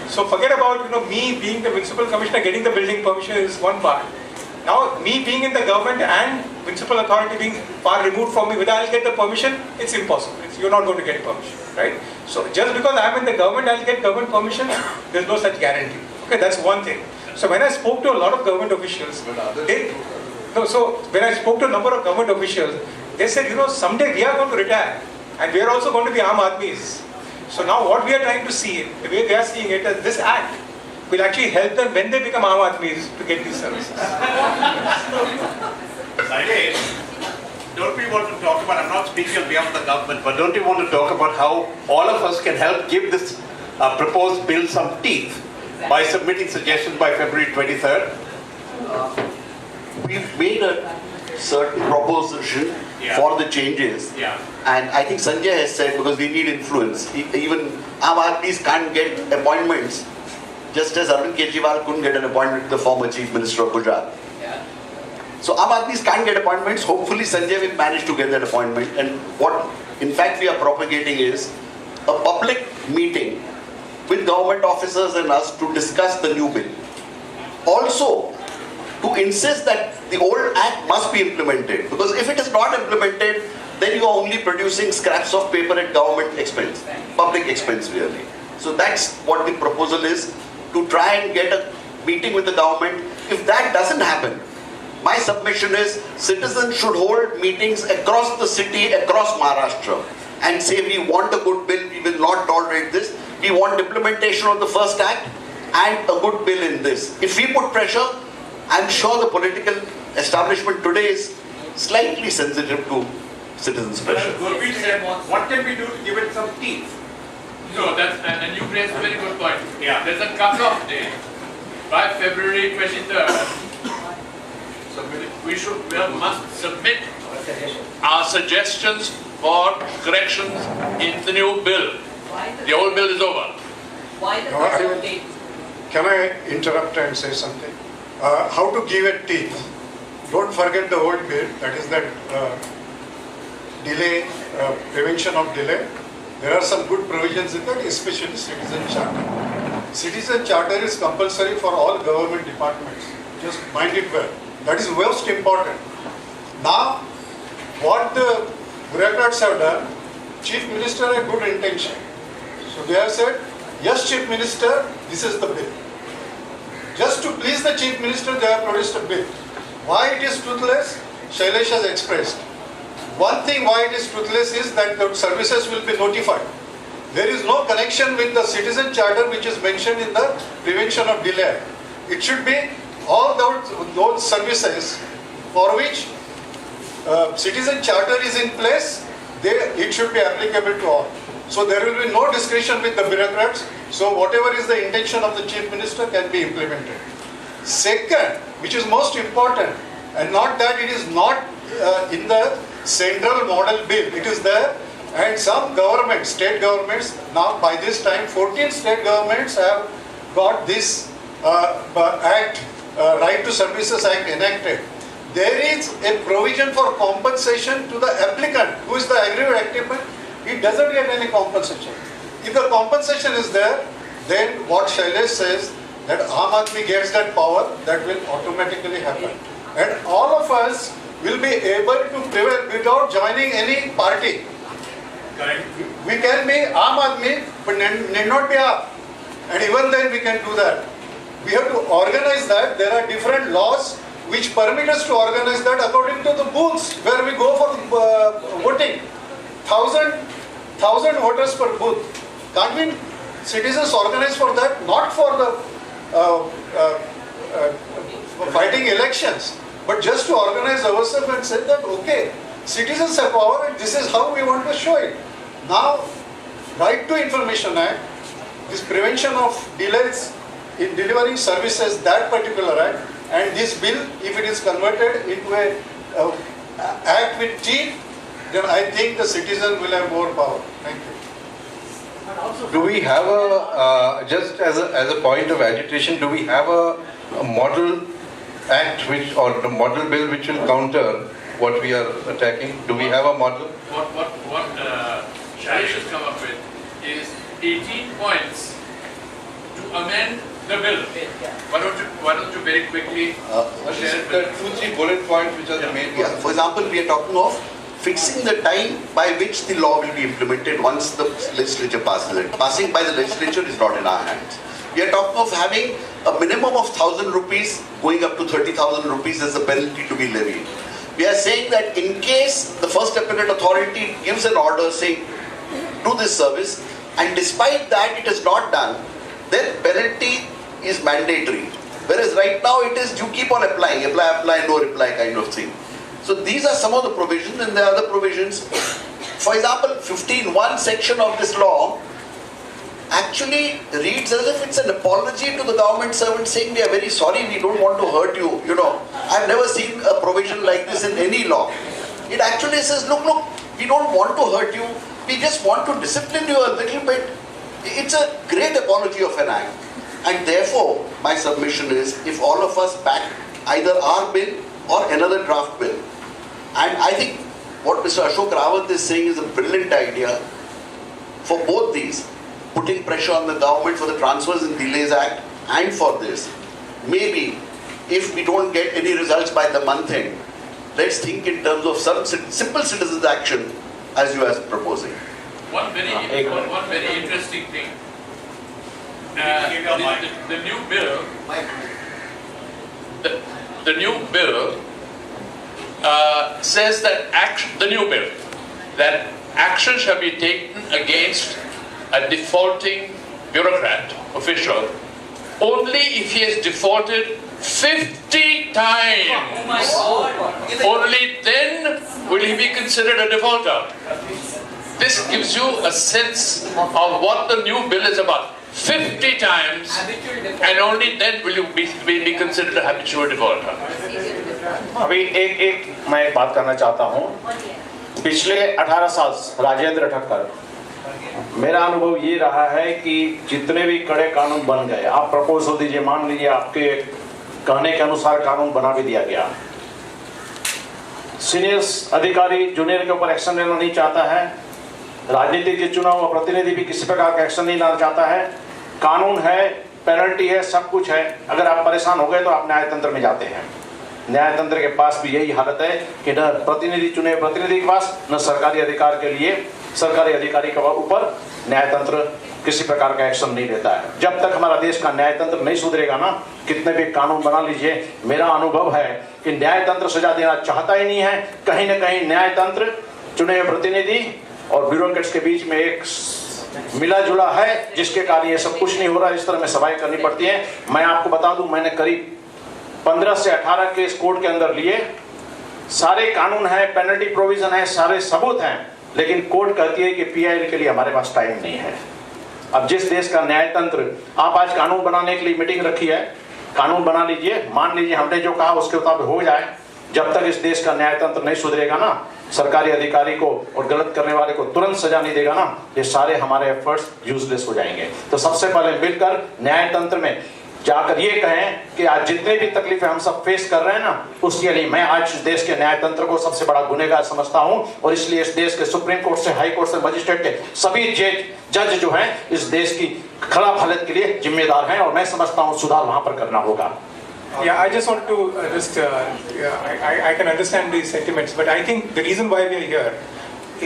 So forget about me being the municipal commissioner, getting the building permission is one part. Now me being in the government and municipal authority being far removed from me, whether I'll get the permission, it's impossible. You're not going to get permission, right? So just because I'm in the government, I'll get government permission, there's no such guarantee. Okay, that's one thing. So when I spoke to a lot of government officials, when I spoke to a number of government officials, they said, someday we are going to retire and we are also going to be Aam Aadmis. So now what we are trying to see, the way they are seeing it, is this act will actually help them when they become Aam Aadmis to get these services. Sanjay, don't we want to talk about, I'm not speaking on behalf of the government, but don't you want to talk about how all of us can help give this proposed bill some teeth by submitting suggestions by February 23rd? We've made a certain proposition for the changes, and I think Sanjay has said, because we need influence, even Aam Aadmis can't get appointments, just as Arvind Kejriwal couldn't get an appointment with the former Chief Minister of Gujarat. So Aam Aadmis can't get appointments. Hopefully Sanjay will manage to get that appointment. And what in fact we are propagating is a public meeting with government officers and us to discuss the new bill. Also, to insist that the old act must be implemented. Because if it is not implemented, then you are only producing scraps of paper at government expense, public expense really. So that's what the proposal is, to try and get a meeting with the government. If that doesn't happen, my submission is citizens should hold meetings across the city, across Maharashtra, and say we want a good bill, we will not tolerate this. We want implementation of the first act and a good bill in this. If we put pressure, I'm sure the political establishment today is slightly sensitive to citizens' pressure. Gurbir said, what can we do to give it some teeth? No, and you raised a very good point. Yeah. There's a cut-off date. By February 23rd, we must submit our suggestions for corrections in the new bill. The old bill is over. Why the cut-off date? Can I interrupt and say something? How to give it teeth? Don't forget the old bill, that is that delay, prevention of delay. There are some good provisions in that, especially citizen charter. Citizen charter is compulsory for all government departments. Just mind it well. That is most important. Now, what the bureaucrats have done, Chief Minister had good intention. So they have said, yes, Chief Minister, this is the bill. Just to please the Chief Minister, they have produced a bill. Why it is toothless? Shailesh has expressed. One thing why it is toothless is that the services will be notified. There is no connection with the citizen charter which is mentioned in the prevention of delay. It should be all those services for which citizen charter is in place, it should be applicable to all. So there will be no discretion with the bureaucrats. So whatever is the intention of the Chief Minister can be implemented. Second, which is most important, and not that it is not in the central model bill, it is there, and some governments, state governments, now by this time 14 state governments have got this act, Right to Services Act enacted. There is a provision for compensation to the applicant who is the aggrieved activist. He doesn't get any compensation. If the compensation is there, then what Shailesh says, that Aam Aadmi gets that power, that will automatically happen. And all of us will be able to prevail without joining any party. Correct. We can be Aam Aadmi, but need not be Aap. And even then we can do that. We have to organize that. There are different laws which permit us to organize that according to the booths where we go for voting. 1,000 voters per booth. Can't we citizens organize for that? Not for the fighting elections, but just to organize ourselves and say that, okay, citizens have power and this is how we want to show it. Now, Right to Information Act, this prevention of delays in delivering services, that particular act, and this bill, if it is converted into a act with teeth, then I think the citizen will have more power. Thank you. Do we have just as a point of agitation, do we have a model act or a model bill which will counter what we are attacking? Do we have a model? What Shailesh has come up with is 18 points to amend the bill. Why don't you very quickly share The 2-3 bullet points which are the main Yeah, ones. for example, we are talking of fixing the time by which the law will be implemented once the legislature passes it. Passing by the legislature is not in our hands. We are talking of having a minimum of 1,000 rupees going up to 30,000 rupees as a penalty to be levied. We are saying that in case the first appellate authority gives an order saying do this service, and despite that it is not done, then penalty is mandatory. Whereas right now it is you keep on applying, apply, no reply kind of thing. So these are some of the provisions, and there are other provisions. For example, 15(1) section of this law actually reads as if it's an apology to the government servant saying we are very sorry, we don't want to hurt you. You know, I've never seen a provision like this in any law. It actually says, look, we don't want to hurt you, we just want to discipline you a little bit. It's a great apology of an act. And therefore, my submission is, if all of us back either our bill or another draft bill, and I think what Mr. Ashok Rawat is saying is a brilliant idea for both these, putting pressure on the government for the Transfers and Delays Act and for this. Maybe if we don't get any results by the month end, let's think in terms of some simple citizens' action as you are proposing. one very interesting thing. The new bill, the new bill says that action shall be taken against a defaulting bureaucrat official only if he has defaulted 50 times. Oh my God. Only then will he be considered a defaulter. This gives you a sense of what the new bill is about. 50 times, and only then will you be considered a habitual defaulter. अभी एक मैं एक बात करना चाहता हूँ. पिछले 18 साल राजेंद्र ठक्कर, मेरा अनुभव ये रहा है कि जितने भी कड़े कानून बन गए, आप प्रपोज हो दीजिए, मान लीजिए आपके कहने के अनुसार कानून बना भी दिया गया, सीनियर अधिकारी जूनियर के ऊपर एक्शन लेना नहीं चाहता है, राजनीतिक के चुनाव हुआ प्रतिनिधि भी किसी प्रकार का एक्शन नहीं लेना चाहता है, कानून है, पेनल्टी है, सब कुछ है. अगर आप परेशान हो गए तो आप न्यायतंत्र में जाते हैं. न्यायतंत्र के पास भी यही हालत है कि न प्रतिनिधि चुने प्रतिनिधि के पास, न सरकारी अधिकार के लिए सरकारी अधिकारी के ऊपर न्यायतंत्र किसी प्रकार का एक्शन नहीं लेता है. जब तक हमारा देश का न्यायतंत्र नहीं सुधरेगा ना, कितने भी कानून बना लीजिए, मेरा अनुभव है कि न्यायतंत्र सजा देना चाहता ही नहीं है. कहीं न कहीं न्यायतंत्र, चुने हुए प्रतिनिधि और ब्यूरोक्रेट्स के बीच में एक मिला जुला है, जिसके कारण ये सब कुछ नहीं हो रहा. इस तरह में सफाई करनी पड़ती है. मैं आपको बता दूं, मैंने करीब 15 से 18 केस कोर्ट के अंदर लिए. सारे कानून है, पेनल्टी प्रोविजन है, सारे सबूत हैं, लेकिन कोर्ट कहती है कि पीआईएल के लिए हमारे पास टाइम नहीं है. अब जिस देश का न्यायतंत्र, आप आज कानून बनाने के लिए मीटिंग रखी है, कानून बना लीजिए, मान लीजिए हमने जो कहा उसके मुताबिक हो जाए. जब तक इस देश का न्यायतंत्र नहीं सुधरेगा ना, सरकारी अधिकारी को और गलत करने वाले को तुरंत सजा नहीं देगा ना, ये सारे हमारे एफर्ट्स यूजलेस हो जाएंगे. तो सबसे पहले मिलकर न्यायतंत्र में जाकर ये कहें कि आज जितने भी तकलीफें हम सब फेस कर रहे हैं ना, उसके लिए मैं आज देश के न्यायतंत्र को सबसे बड़ा गुनहगार समझता हूं. और इसलिए इस देश के सुप्रीम कोर्ट से, हाई कोर्ट से, मजिस्ट्रेट के सभी जज जो हैं इस देश की खराब हालत के लिए जिम्मेदार हैं. और मैं समझता हूं सुधार वहां पर करना होगा. Yeah, I just want to I can understand these sentiments, but I think the reason why we are here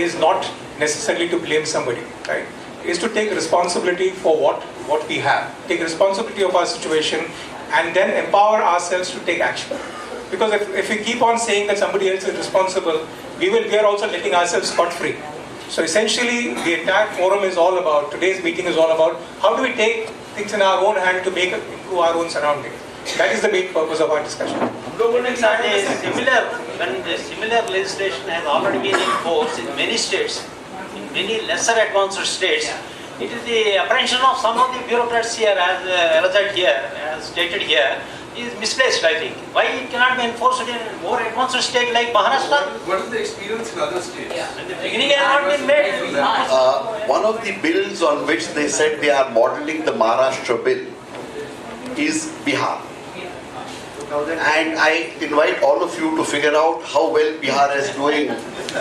is not necessarily to blame somebody, right? Is to take responsibility for what we have, take responsibility of our situation, and then empower ourselves to take action. Because if we keep on saying that somebody else is responsible, we are also letting ourselves scot-free. So essentially, the entire forum is all about, today's meeting is all about, how do we take things in our own hand to improve our own surroundings. That is the main purpose of our discussion. When the similar legislation has already been in force in many states, in many lesser advanced states, it is the apprehension of some of the bureaucrats here, as stated here, is misplaced, I think. Why it cannot be enforced in a more advanced state like Maharashtra? What is the experience in other states? In the beginning it has not been made. One of the bills on which they said they are modeling the Maharashtra bill is Bihar. And I invite all of you to figure out how well Bihar is doing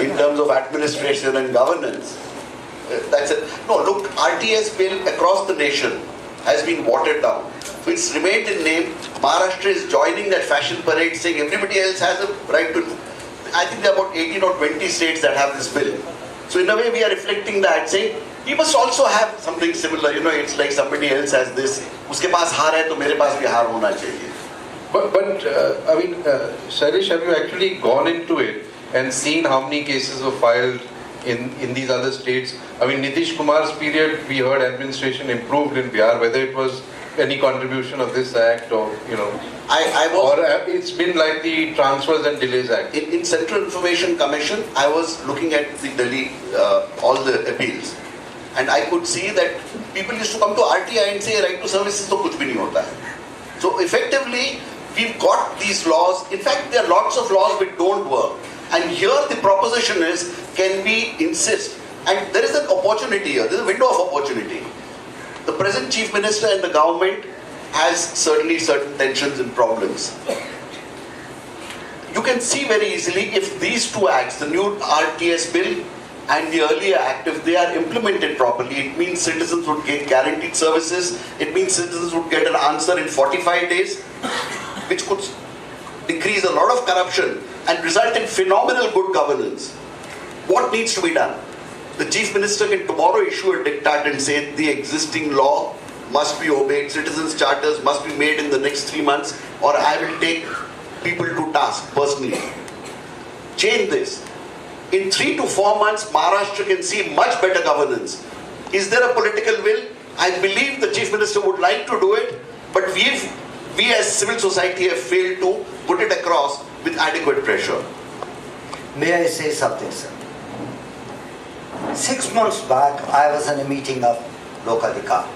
in terms of administration and governance. That's it. No, look, RTS bill across the nation, has been watered down. So it's remained in name. Maharashtra is joining that fashion parade saying everybody else has a right to. I think there are about 18 or 20 states that have this bill. So in a way we are reflecting that, saying we must also have something similar. You know, it's like somebody else has this. Uske paas haar hai, to mere paas bhi haar hona chahiye. But I mean, Shailesh, have you actually gone into it and seen how many cases were filed in these other states? I mean, Nitish Kumar's period, we heard administration improved in Bihar, whether it was any contribution of this act or, you know, or it's been like the Transfers and Delays Act. In Central Information Commission, I was looking at the Delhi, all the appeals. And I could see that people used to come to RTI and say, right to services to kuch bhi nahi hota hai. So effectively, we've got these laws. In fact, there are lots of laws which don't work. And here the proposition is, can we insist? And there is an opportunity here, there is a window of opportunity. The present Chief Minister and the government has certainly certain tensions and problems. You can see very easily if these two acts, the new RTS bill and the earlier act, if they are implemented properly, it means citizens would get guaranteed services, it means citizens would get an answer in 45 days, which could decrease a lot of corruption and result in phenomenal good governance. What needs to be done? The Chief Minister can tomorrow issue a diktat and say the existing law must be obeyed, citizens' charters must be made in the next 3 months, or I will take people to task personally. Change this. In 3 to 4 months, Maharashtra can see much better governance. Is there a political will? I believe the Chief Minister would like to do it, but we as civil society have failed to put it across with adequate pressure. May I say something, sir? 6 months back, I was in a meeting of Lokadhikar.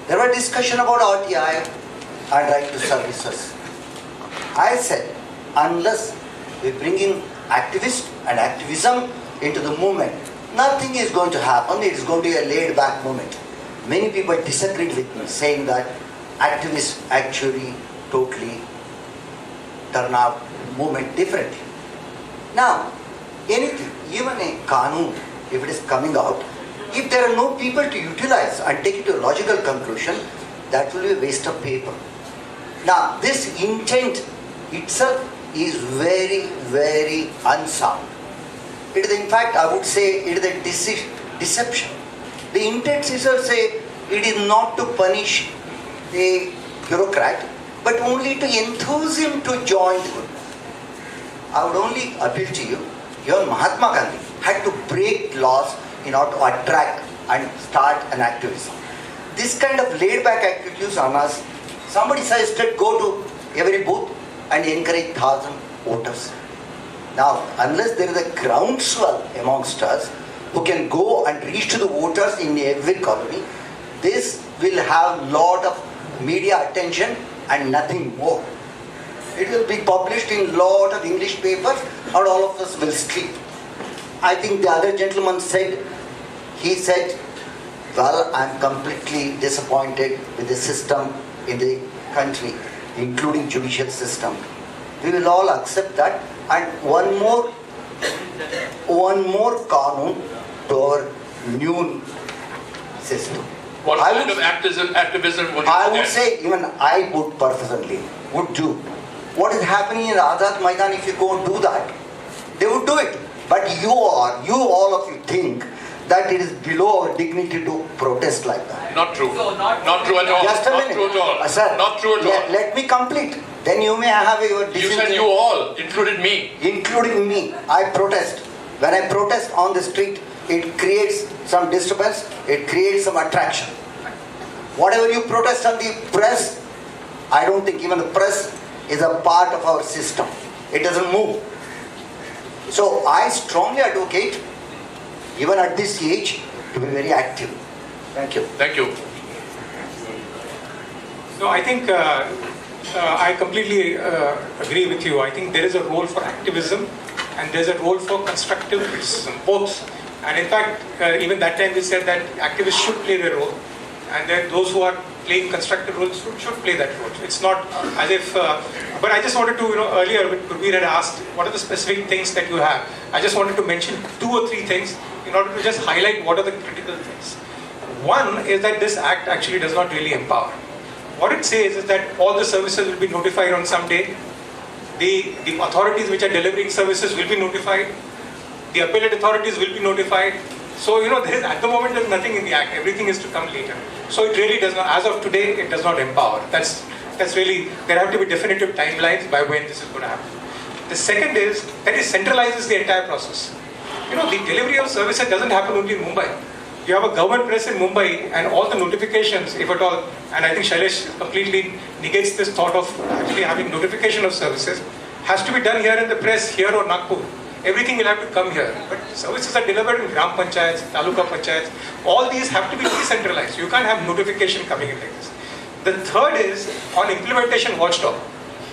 There were discussion about RTI and right to services. I said, unless we bring in activists and activism into the movement, nothing is going to happen. It is going to be a laid-back movement. Many people disagreed with me, saying that activists actually totally turn out movement differently. Now, anything, even a Kanun, if it is coming out, if there are no people to utilize and take it to a logical conclusion, that will be a waste of paper. Now, this intent itself is very, very unsound. It is, in fact, I would say it is a deception. The intent itself say it is not to punish a bureaucrat, but only to enthuse him to join the group. I would only appeal to you, even Mahatma Gandhi had to break laws in order to attract and start an activism. This kind of laid-back attitudes on us, somebody suggested go to every booth and encourage 1,000 voters. Now, unless there is a groundswell amongst us who can go and reach to the voters in every colony, this will have lot of media attention and nothing more. It will be published in lot of English papers and all of us will sleep. I think the other gentleman said, he said, well, I'm completely disappointed with the system in the country, including judicial system. We will all accept that. And one more Kanun to our new system. What kind of activism would you I would say, even I would personally, would do. What is happening in Azad Maidan, if you go and do that, they would do it. But you all of you think that it is below our dignity to protest like that. Not true. Not true at all. Just a not minute. true at all. Sir, not true at all. Let me complete. Then you may have your decision. You said you all, included me. Including me. I protest. When I protest on the street, it creates some disturbance, it creates some attraction. Whatever you protest on the press, I don't think even the press is a part of our system. It doesn't move. So I strongly advocate, even at this age, to be very active. Thank you. Thank you. So I think I completely agree with you. I think there is a role for activism and there's a role for constructive criticism, both. And in fact, even that time we said that activists should play their role, and then those who are playing constructive roles should play that role. It's not as if, but I just wanted to, earlier when Gurbir had asked, what are the specific things that you have? I just wanted to mention 2 or 3 things in order to just highlight what are the critical things. One is that this act actually does not really empower. What it says is that all the services will be notified on some day. The authorities which are delivering services will be notified. The appellate authorities will be notified. So, there is, at the moment, there's nothing in the act. Everything is to come later. So it really does not, as of today, it does not empower. That's really, there have to be definitive timelines by when this is going to happen. The second is that it centralizes the entire process. The delivery of services doesn't happen only in Mumbai. You have a government press in Mumbai and all the notifications, if at all, and I think Shailesh completely negates this thought of actually having notification of services, has to be done here in the press, here or Nagpur. Everything will have to come here. But services are delivered in Gram Panchayats, Taluka Panchayats. All these have to be decentralized. You can't have notification coming in like this. The third is on implementation watchdog.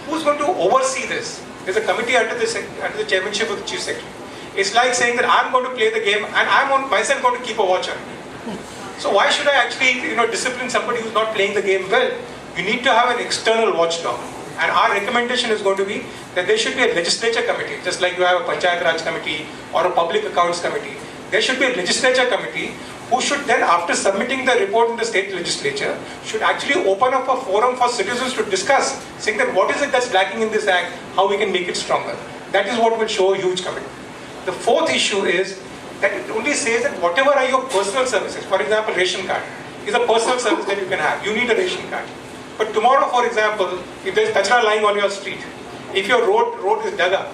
Who's going to oversee this? There's a committee under the chairmanship of the chief secretary. It's like saying that I'm going to play the game and I'm myself going to keep a watch on it. So why should I actually, discipline somebody who's not playing the game well? You need to have an external watchdog. And our recommendation is going to be that there should be a legislature committee, just like you have a Panchayat Raj committee or a public accounts committee. There should be a legislature committee who should then, after submitting the report in the state legislature, should actually open up a forum for citizens to discuss, saying that what is it that's lacking in this act, how we can make it stronger. That is what will show a huge commitment. The fourth issue is that it only says that whatever are your personal services, for example, ration card is a personal service that you can have. You need a ration card. But tomorrow, for example, if there's kachra lying on your street, if your road is dug up,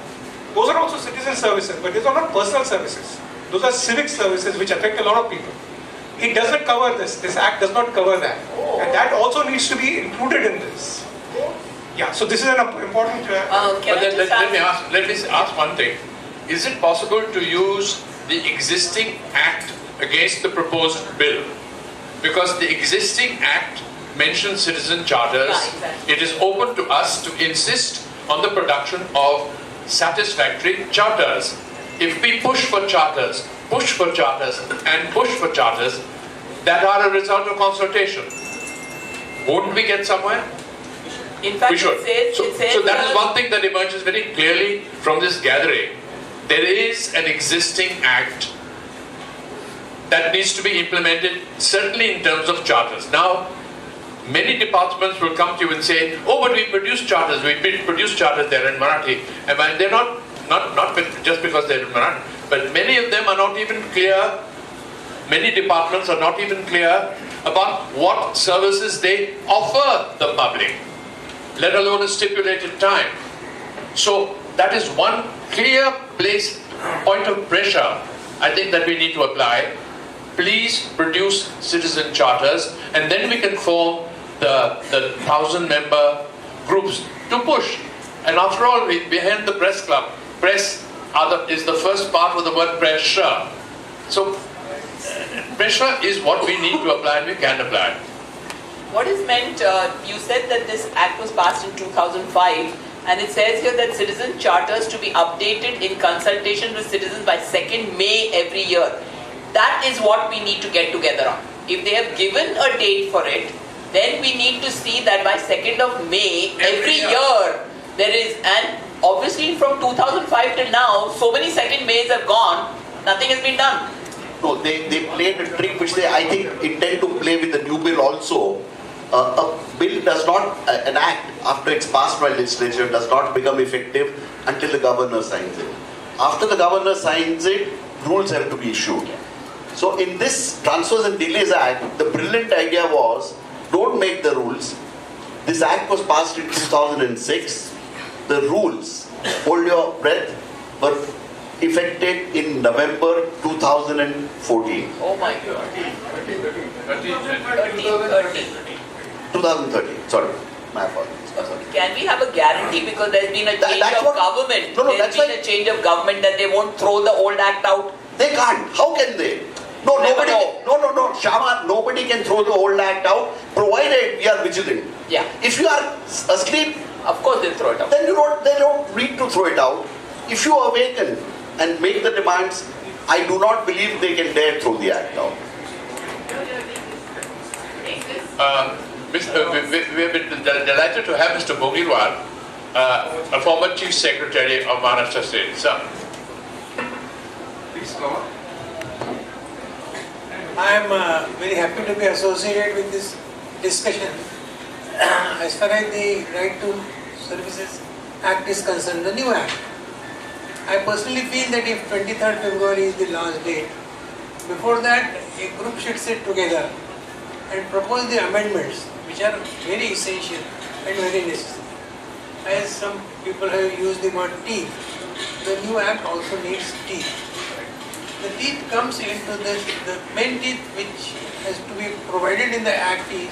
those are also citizen services, but these are not personal services. Those are civic services which affect a lot of people. It doesn't cover this. This act does not cover that. And that also needs to be included in this. Yeah, so this is an important... let me ask one thing. Is it possible to use the existing act against the proposed bill? Because the existing act mentions citizen charters. Right, exactly. It is open to us to insist on the production of satisfactory charters. If we push for charters, that are a result of consultation, wouldn't we get somewhere? In fact, We should. it says So that is one thing that emerges very clearly from this gathering. There is an existing act that needs to be implemented, certainly in terms of charters. Now, many departments will come to you and say, oh, but we produce charters there in Marathi. And they're not just because they're in Marathi, but many of them are not even clear, many departments are not even clear about what services they offer the public, let alone a stipulated time. So that is one clear point of pressure, I think, that we need to apply. Please produce citizen charters, and then we can form the 1,000-member groups to push. And after all, behind the press club, press is the first part of the word pressure. So pressure is what we need to apply, and we can apply. What is meant, you said that this act was passed in 2005, and it says here that citizen charters to be updated in consultation with citizens by 2nd May every year. That is what we need to get together on. If they have given a date for it, then we need to see that by 2nd of May every year there is, and obviously from 2005 till now, so many 2nd Mays have gone, nothing has been done. No, they played a trick which they, I think, intend to play with the new bill also. A bill does not, an act after it's passed by legislature does not become effective until the governor signs it. After the governor signs it, rules have to be issued. So in this Transfers and Delays Act, the brilliant idea was, don't make the rules. This act was passed in 2006. The rules, hold your breath, were effected in November 2014. Oh my God. 2013, sorry, my apologies. Can we have a guarantee, because there's been a change of government, there's been a change of government, that they won't throw the old act out? They can't. How can they? No, nobody. No, Shama, nobody can throw the old act out, provided we are vigilant. Yeah. If you are asleep, of course they'll throw it out. Then they don't need to throw it out. If you awaken and make the demands, I do not believe they can dare throw the act out. We have been delighted to have Mr. Bogirwal, a former Chief Secretary of Maharashtra State. Sir. Please come up. I am very happy to be associated with this discussion. As far as the Right to Services Act is concerned, the new act, I personally feel that if 23rd February is the last date, before that a group should sit together and propose the amendments which are very essential and very necessary. As some people have used the word teeth, the new act also needs teeth. The teeth comes into the main teeth which has to be provided in the act is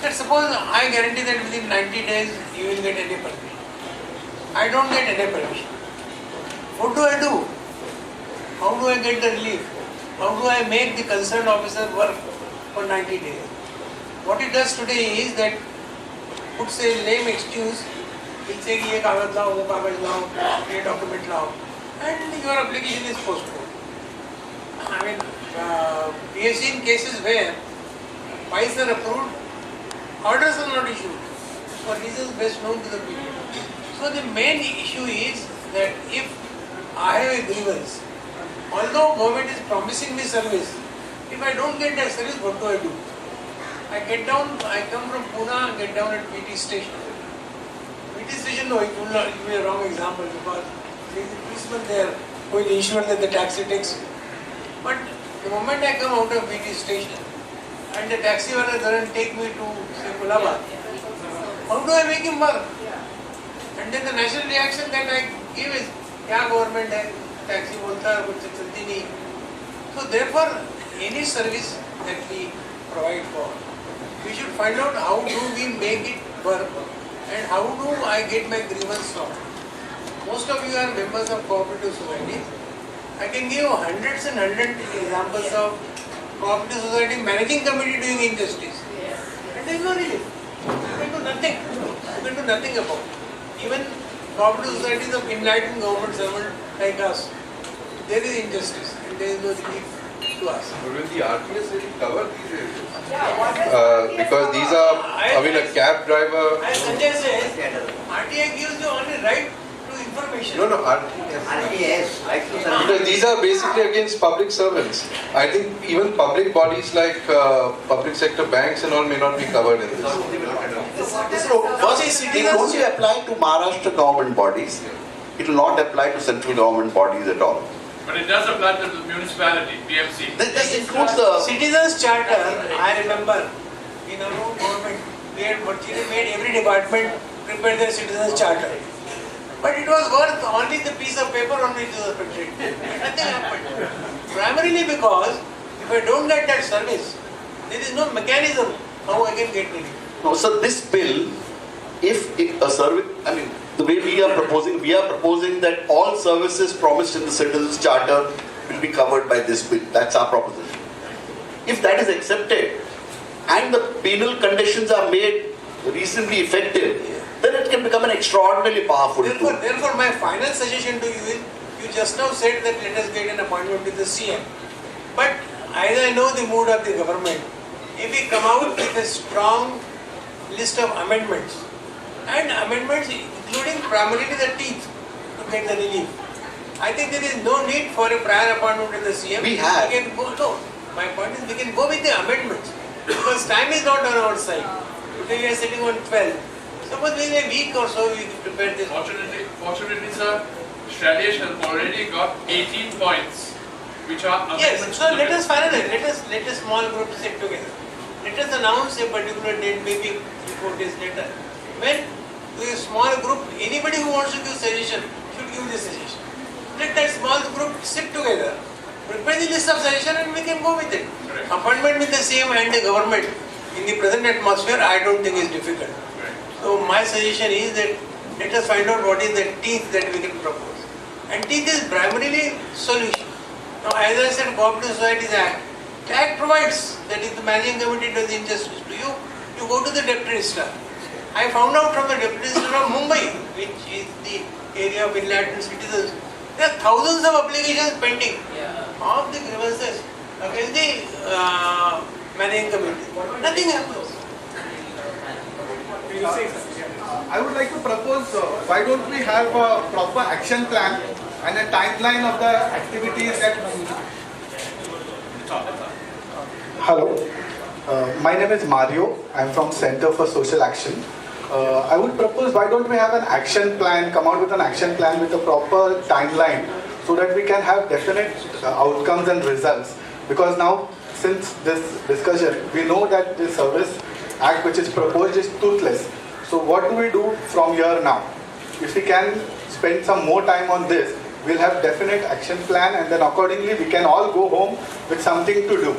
that suppose I guarantee that within 90 days you will get any permission. I don't get any permission. What do I do? How do I get the relief? How do I make the concerned officer work for 90 days? What it does today is that puts a lame excuse, it says ye kagaz lao, wo kagaz lao, ye document lao, and your application is postponed. I mean, we have seen cases where files are approved, orders are not issued for reasons best known to the people. So the main issue is that if I have a grievance, although government is promising me service, if I don't get that service, what do I do? I get down, I come from Pune and get down at PT station. PT station, no, it will not give me a wrong example because there is a policeman there who will ensure that the taxi takes me. But the moment I come out of PT station and the taxi owner doesn't take me to say Kulaba, how do I make him work? And then the natural reaction that I give is, kya government hai, taxi bolta hai, kuch chalti nahi. So therefore, any service that we provide for, we should find out how do we make it work and how do I get my grievance solved. Most of you are members of cooperative societies. I can give hundreds and hundreds examples of cooperative society managing committee doing injustice. And there is no relief. You can do nothing. You can do nothing about it. Even cooperative societies of enlightened government servants like us, there is injustice and there is no relief to us. But will the RTS really cover these areas? Because these are, I mean, a cab driver. As Sanjay says, RTI gives you only right to information. No, RTS. Because these are basically against public servants. I think even public bodies like public sector banks and all may not be covered in this. First, it will only apply to Maharashtra government bodies. It will not apply to central government bodies at all. But it does apply to the municipality, PMC. This includes the Citizens Charter. I remember in our own government, we had virtually made every department prepare their Citizens Charter. But it was worth only the piece of paper on which it was printed. Nothing happened. Primarily because if I don't get that service, there is no mechanism how I can get relief. no. So this bill, if a service, I mean, the way we are proposing that all services promised in the Citizens Charter will be covered by this bill. That's our proposition. If that is accepted and the penal conditions are made reasonably effective, then it can become an extraordinarily powerful tool. Therefore, my final suggestion to you is, you just now said that let us get an appointment with the CM. But as I know the mood of the government, if we come out with a strong list of amendments, and amendments including primarily the teeth to get the relief, I think there is no need for a prior appointment with the CM. We have. We can go, no, my point is we can go with the amendments because time is not on our side. Today we are sitting on 12. Suppose within a week or so we prepare this. Fortunately, sir, Shailesh has already got 18 points, which are Yes, amendments so to the let bill. us finalize. Let a small group sit together. Let us announce a particular date, maybe 4 days later. When to a small group, anybody who wants to give suggestion should give the suggestion. Let that small group sit together, prepare the list of suggestions and we can go with it. Correct. Appointment with the CM and the government in the present atmosphere, I don't think is difficult. So my suggestion is that let us find out what is the teeth that we can propose. And teeth is primarily solution. Now as I said, Cooperative Societies Act, the Act provides that if the managing committee does injustice to you, you go to the deputy registrar. I found out from the deputy registrar of Mumbai, which is the area of enlightened citizens, there are thousands of applications pending of the grievances against the managing committee. Nothing happens. I would like to propose, why don't we have a proper action plan and a timeline of the activities that Hello, my name is Mario. I'm from Center for Social Action. I would propose, why don't we have an action plan, come out with an action plan with a proper timeline so that we can have definite outcomes and results. Because now, since this discussion, we know that the Service Act which is proposed is toothless. So what do we do from here now? If we can spend some more time on this, we'll have definite action plan, and then accordingly we can all go home with something to do.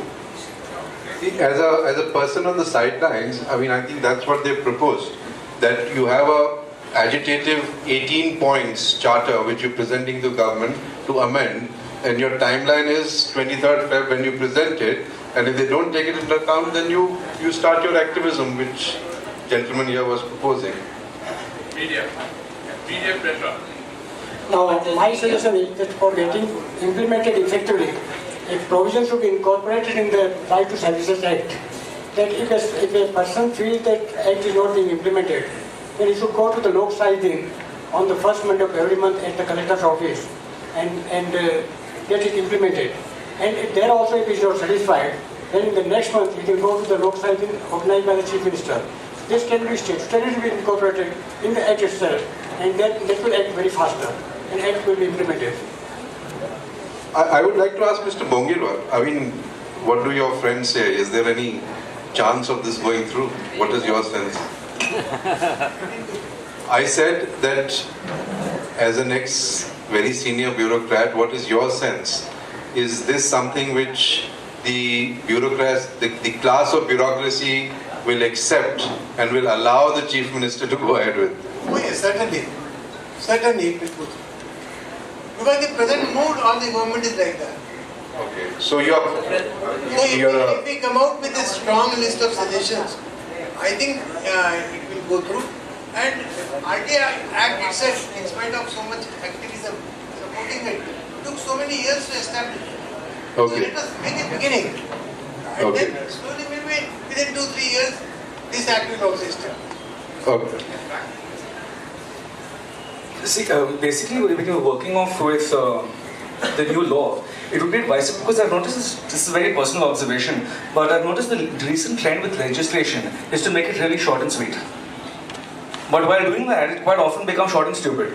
As a person on the sidelines, I mean, I think that's what they proposed. That you have a agitative 18 points charter which you're presenting to government to amend, and your timeline is 23rd Feb when you present it, and if they don't take it into account, then you start your activism, which gentleman here was proposing. Media pressure. Now, my suggestion is that for getting implemented effectively, a provision should be incorporated in the Right to Services Act. That if a person feels that Act is not being implemented, then he should go to the Lok Sabha on the first Monday of every month at the collector's office and get it implemented. And if there also if he is not satisfied, then in the next month he can go to the Lok Sabha organized by the Chief Minister. This can be studies will be incorporated in the Act itself, and that will act very faster, and Act will be implemented. I would like to ask Mr. Bongirwar, I mean, what do your friends say? Is there any chance of this going through? What is your sense? I said that as an very senior bureaucrat, what is your sense? Is this something which the bureaucrats, the class of bureaucracy will accept and will allow the Chief Minister to go ahead with? Oh yes, certainly. Certainly it will go through. Because the present mood of the government is like that. Okay, so if we come out with a strong list of suggestions, I think it will go through. And RTI Act itself, in spite of so much activism supporting it, took so many years to establish. Okay. So let us make a beginning. And Okay. then slowly, maybe within 2-3 years, this Act will also establish. Okay. See, basically when you're working off with the new law, it would be advisable, because I've noticed this is a very personal observation, but I've noticed the recent trend with legislation is to make it really short and sweet. But while doing that, it quite often becomes short and stupid.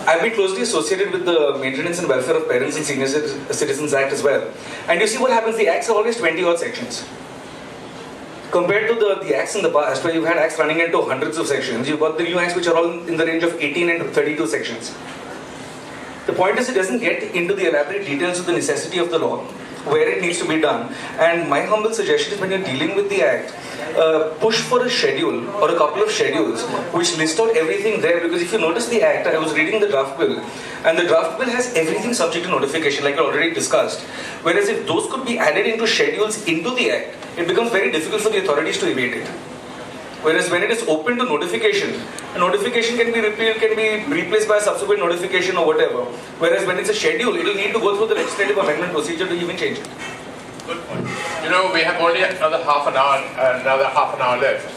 I've been closely associated with the Maintenance and Welfare of Parents and Senior Citizens Act as well. And you see what happens, the acts are always 20 odd sections. Compared to the acts in the past, where you've had acts running into hundreds of sections, you've got the new acts which are all in the range of 18 and 32 sections. The point is, it doesn't get into the elaborate details of the necessity of the law, where it needs to be done. And my humble suggestion is, when you're dealing with the act, push for a schedule or a couple of schedules which list out everything there. Because if you notice the act, I was reading the draft bill, and the draft bill has everything subject to notification, like I already discussed. Whereas if those could be added into schedules into the act, it becomes very difficult for the authorities to evade it. Whereas when it is open to notification, a notification can be repealed, can be replaced by a subsequent notification or whatever. Whereas when it's a schedule, it will need to go through the legislative amendment procedure to even change it. Good point. You know, we have only another half an hour left.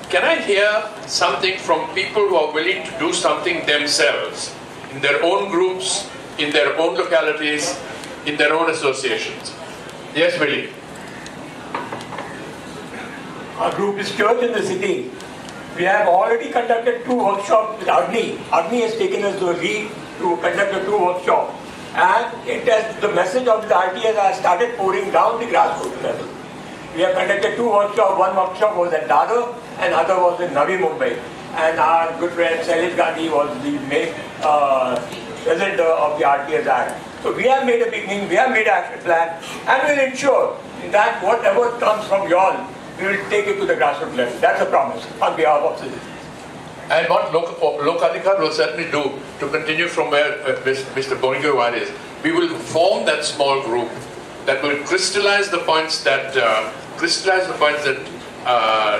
Can I hear something from people who are willing to do something themselves, in their own groups, in their own localities, in their own associations? Yes, Willie. Our group is Church in the City. We have already conducted 2 workshops with Agni. Agni has taken us the lead to conduct the 2 workshops. And the message of the RTS has started pouring down the grassroots level. We have conducted 2 workshops. One workshop was at Dadar and other was in Navi Mumbai. And our good friend Shailesh Gandhi was the main president of the RTS Act. So we have made a beginning, we have made an action plan, and we will ensure that whatever comes from you all, we will take it to the grassroots level. That's a promise on behalf of citizens. And what Lokadhikar will certainly do to continue from where Mr. Bongirwar is, we will form that small group that will crystallize the points that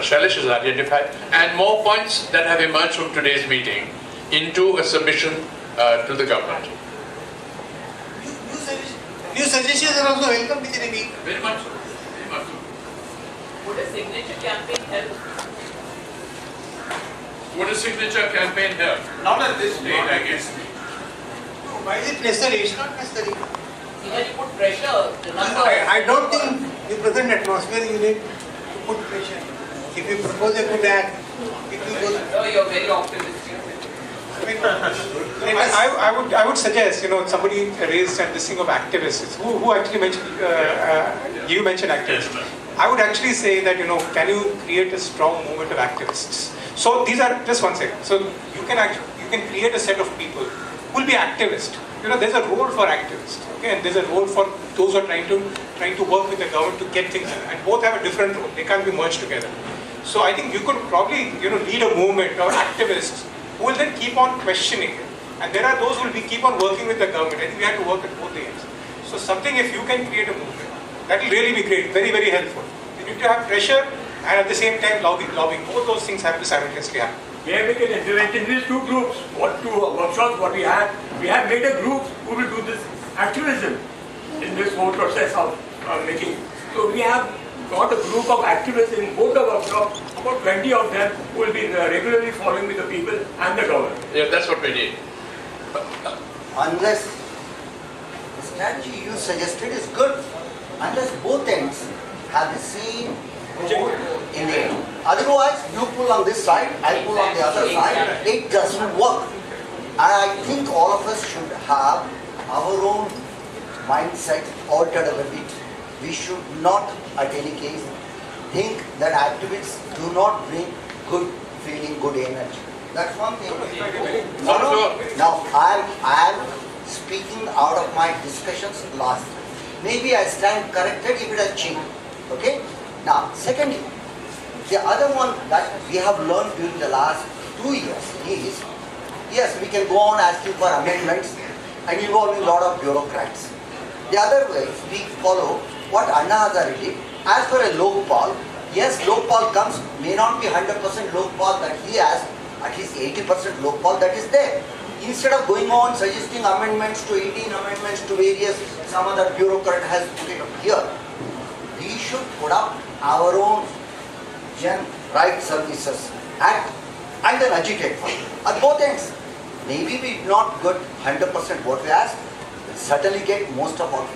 Shailesh has identified, and more points that have emerged from today's meeting into a submission to the government. New suggestions are also welcome within a week. Very much so. Very much so. Would a signature campaign help? Would a signature campaign help? Not at this stage, I guess. No, why is it necessary? It's not necessary. When you put pressure, the number. I don't think the present atmosphere you need to put pressure. If you propose a good act, it will go. No, you're very optimistic. I would suggest, somebody raised this thing of activists. Who actually mentioned, you mentioned activists. I would actually say that, can you create a strong movement of activists? So these are, just one second. So you can create a set of people who will be activists. There's a role for activists, okay, and there's a role for those who are trying to work with the government to get things done. And both have a different role. They can't be merged together. So I think you could probably, lead a movement of activists who will then keep on questioning it. And there are those who will keep on working with the government. I think we have to work at both ends. So something, if you can create a movement, that will really be great, very, very helpful. You need to have pressure and at the same time lobbying. Both those things have to simultaneously happen. We have made an intervention in these two groups, two workshops, what we have made a group who will do this activism in this whole process of making. So we have got a group of activists in both the workshops, about 20 of them who will be regularly following with the people and the government. Yeah, that's what we need. Unless the strategy you suggested is good, unless both ends have the same goal in the end. Otherwise, you pull on this side, I pull on the other side, it doesn't work. And I think all of us should have our own mindset altered a bit. We should not, at any case, think that activists do not bring good feeling, good energy. That's one thing. Now, I am speaking out of my discussions last. Maybe I stand corrected if it has changed. Okay? Now, secondly, the other one that we have learned during the last 2 years is, yes, we can go on asking for amendments and involving a lot of bureaucrats. The other way, we follow what Anna Hazare did. As for a Lokpal, yes, Lokpal comes, may not be 100% Lokpal that he has, at least 80% Lokpal that is there. Instead of going on suggesting amendments to 18 amendments to various, some other bureaucrat has put it up here, we should put up our own right services act and then agitate for it at both ends. Maybe we not get 100% what we ask, we'll certainly get most of what we